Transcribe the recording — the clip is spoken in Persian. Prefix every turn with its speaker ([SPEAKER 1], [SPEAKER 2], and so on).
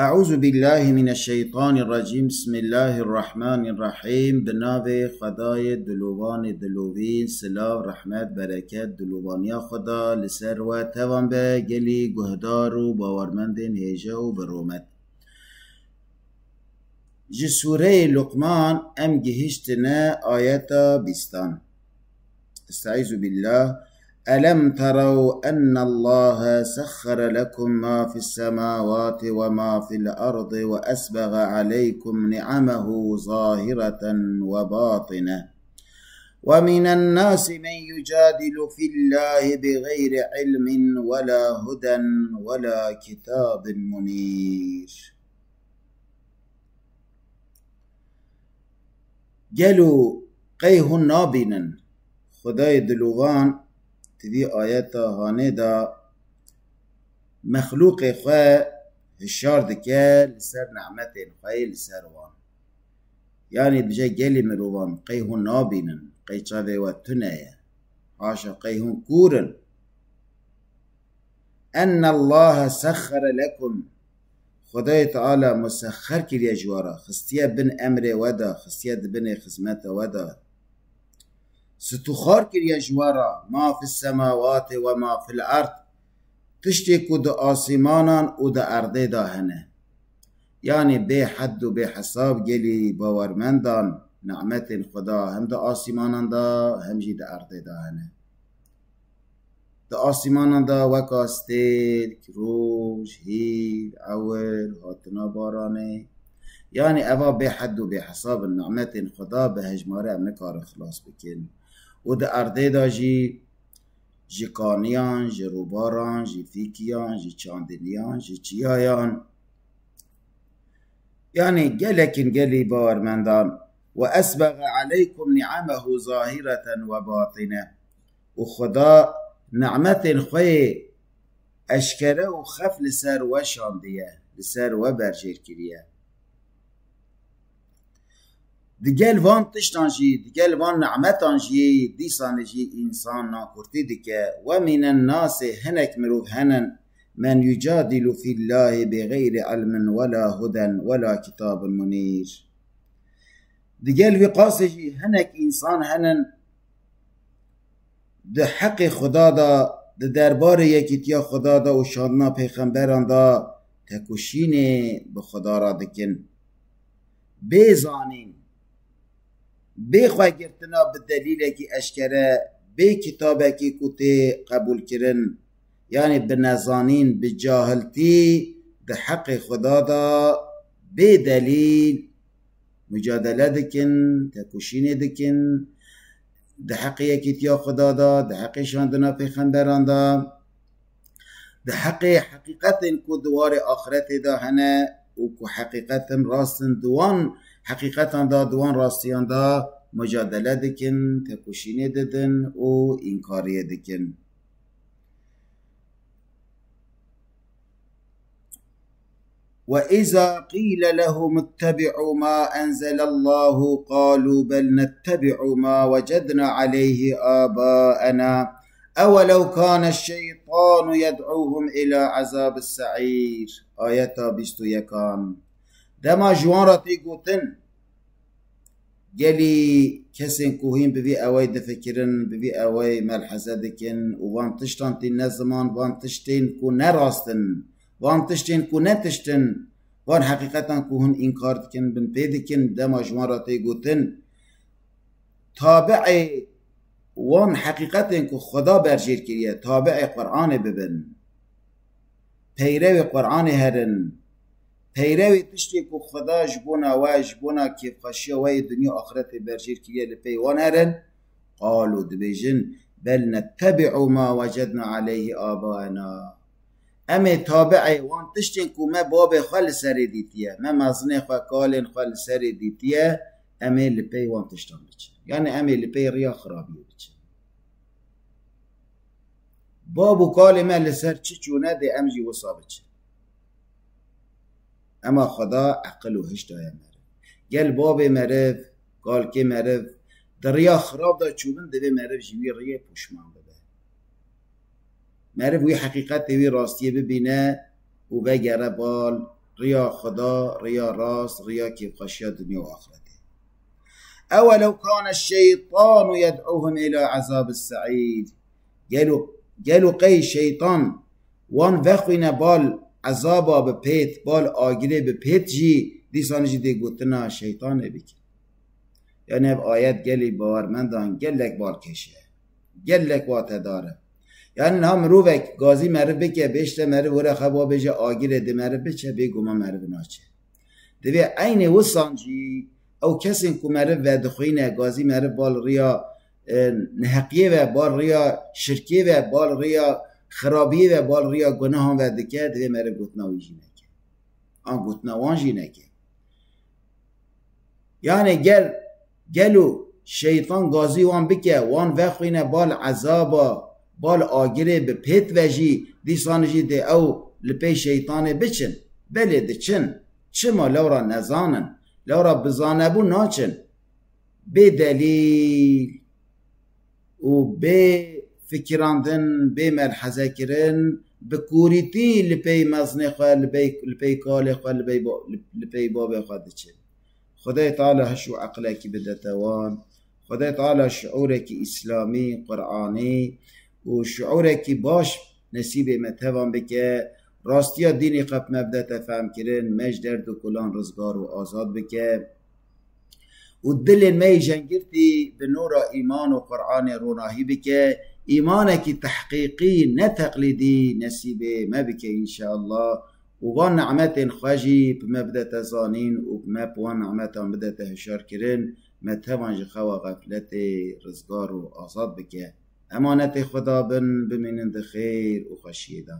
[SPEAKER 1] اعوذ بالله من الشیطان الرجیم. بسم الله الرحمن الرحیم. به نام خدای دلوان دلوین، سلام رحمت برکت دلوانیا خدا لسر و توان به گلی گهدار و باورمند هیجه و برومت. جی سوره لقمان ام گهشتنا آیتا بیستان. استعیذ بالله. ألم تروا أن الله سخر لكم ما في السماوات وما في الأرض وأسبغ عليكم نعمه ظاهرة وباطنة ومن الناس من يجادل في الله بغير علم ولا هدى ولا كتاب منير. قالوا قيه نابنا خدای دلوان تبي آياتا هاني دا مخلوق خواه هشار دكا لسر نعمتين خواه لسر وان، يعني بجا جالي مروان قيهن نابينن قي چاوه واتنايا عاشا قيهن كورن. أن الله سخر لكم خدای تعالى مسخر كريا جوارا خستيا بن أمر ودا خستيا بن خزمت ودا ستخار كريا جوارا ما في السماوات وما في الأرض تشتي كود آسمانا و دا أرضي دا هنه، يعني بي حد و بي حساب جلي باورمندان نعمت خدا هم دا آسمانا دا هم جي دا أرضي دا هنه. دا آسمانا دا وكاستيل كروج هيل أول هاتنا باراني، يعني أبا بي حد و بي حساب النعمت خدا بهجماره امنكار خلاص بكن. و دا ارده دا جی کانیان، جی روباران، جی فیکیان، جی چاندنیان، جی چیایان، يعني گلکن گلی باورمندان. و اسبغ علیکم نعمه ظاهرة و باطنه و خدا نعمت خوی اشکره و خف لسر و شاندیه لسر و برجیر کریه. دگل وان تشتان جی دگل وان نعمتان جی دیسان جی انسان ناکرتی دکه. و من الناس هنک مروف هنن من یجادل فی الله بغیر علم ولا هدى ولا کتاب منیر. دگل وقاس جی هنک انسان هنن ده حق خدا دا ده دربار یکیتیا خدا دا و شادنا پیغمبران دا تکوشین به خدا را دکن. بیزانین بخواه گرتنا به دلیل که اشکره به کتابه که کتی قبول کرن، یعنی به نزانین به جاهلتی ده حق خدا دا به دلیل مجادله دکن تکوشین دکن ده حق یکیتیا خدا دا ده حق شاندنا پیغمبران دا ده حق حقیقت که دوار آخرت دا هنه و که حقیقت راستن دوان حقیقتان دا دوان راستیان دا مجادله دکن تکوشینی ددن و انکاریه دکن. و اذا قیل لهم اتبعوا ما انزل الله قالوا بل نتبع ما وجدنا عليه آباءنا اولو كان الشيطان يدعوهم الى عذاب السعير. آیتا 21. دما جوان را تی گوتن گلی کسین کوهین بوی اوی دفکرن بوی اوی ملحظه دکن و وان تشتان تی نزمان وان تشتین کو نراستن وان تشتین کو نتشتن وان حقیقتا کوهن انکار دکن بن پی دکن. دما جوان را تی گوتن تابع وان حقیقتا کو خدا برجیر کریه تابع قرآن ببن پیرو قرآن هرن پیروی تشتی که خدا جبونا و جبونا که خشیه وی دنیا آخرت برجیر کریه لپیوان هرن. قالوا دبیجن بل نتبع ما وجدنا علیه آباءنا امی تابعی وان تشتی که ما باب خال سر دیتیه ما مزنه خواه کالن خال سر دیتیه امی لپیوان تشتان بچه، یعنی امی لپی ریا خرابیه بچه بابو کال ما لسر چه چونه ده امجی وصا بچه. اما خدا عقل و هشت آیا مرف گل باب مرف قال که مرف در ریا خراب دا چوبن ده مرف جوی ریا پوشمان بده مرف وی حقیقت وی راستیه ببینه و بگره بال ریا خدا، ریا راست، ریا که خشیت دنیا و آخرته. اولو كان الشيطان يدعوهم الى عذاب السعيد. گلو قی شیطان وان وخوینه بال عذابا به پیت، بال آگیره به پیت جی دیسانه جی دی گوتنا شیطانه بکن. یعنی اب آیت گلی باورمندان گلک بال کشه، گلک واته داره. یعنی هم روک گازی مره بکه بیشتر مره وره خواه بجه آگیره دی مره بچه بگو ما مره بناچه دوی این وسان جی او کسی که مره و دخوینه گازی مره بال ریا نحقیه و بال ریا شرکیه و بال ریا خرابیه و بال ریا گناه و دکه دوی مره گوتناوی جی نکه، آن گوتناوان جی نکه. یعنی گلو شیطان گازی وان بکه وان وخوینه بال عذابا بال آگیره به پیت وجی دیسان جی ده او لپی شیطان بچن بله ده چن چما لورا نزانن لورا بزانبو ناچن به دلیل و به فکراندن به ملحظه کرن به کوریتی لپی مزنه خواه لپی کال خواه لپی باب خواه ده چن. خدای تعالی هشو عقله کی بدتوان، خدای تعالی شعوره کی اسلامی قرآنی و شعوره کی باش نصیب متوان بکه راستیا دینی قب مبدأ تفهم کرن مج درد و کلان رزگار و آزاد بکه و دل می جنگرتی به نور ایمان و قرآن روناهی بکه ایمان کی تحقیقی نه تقلیدی نصیب ما بکه انشاءالله و وان نعمت خواجی به مبدأ تزانین و وان نعمت مبدأ تهشار کرن متوان جخوا غفلت رزگار و آزاد بکه. امانت خدا بن بمینند خیر و خشیده.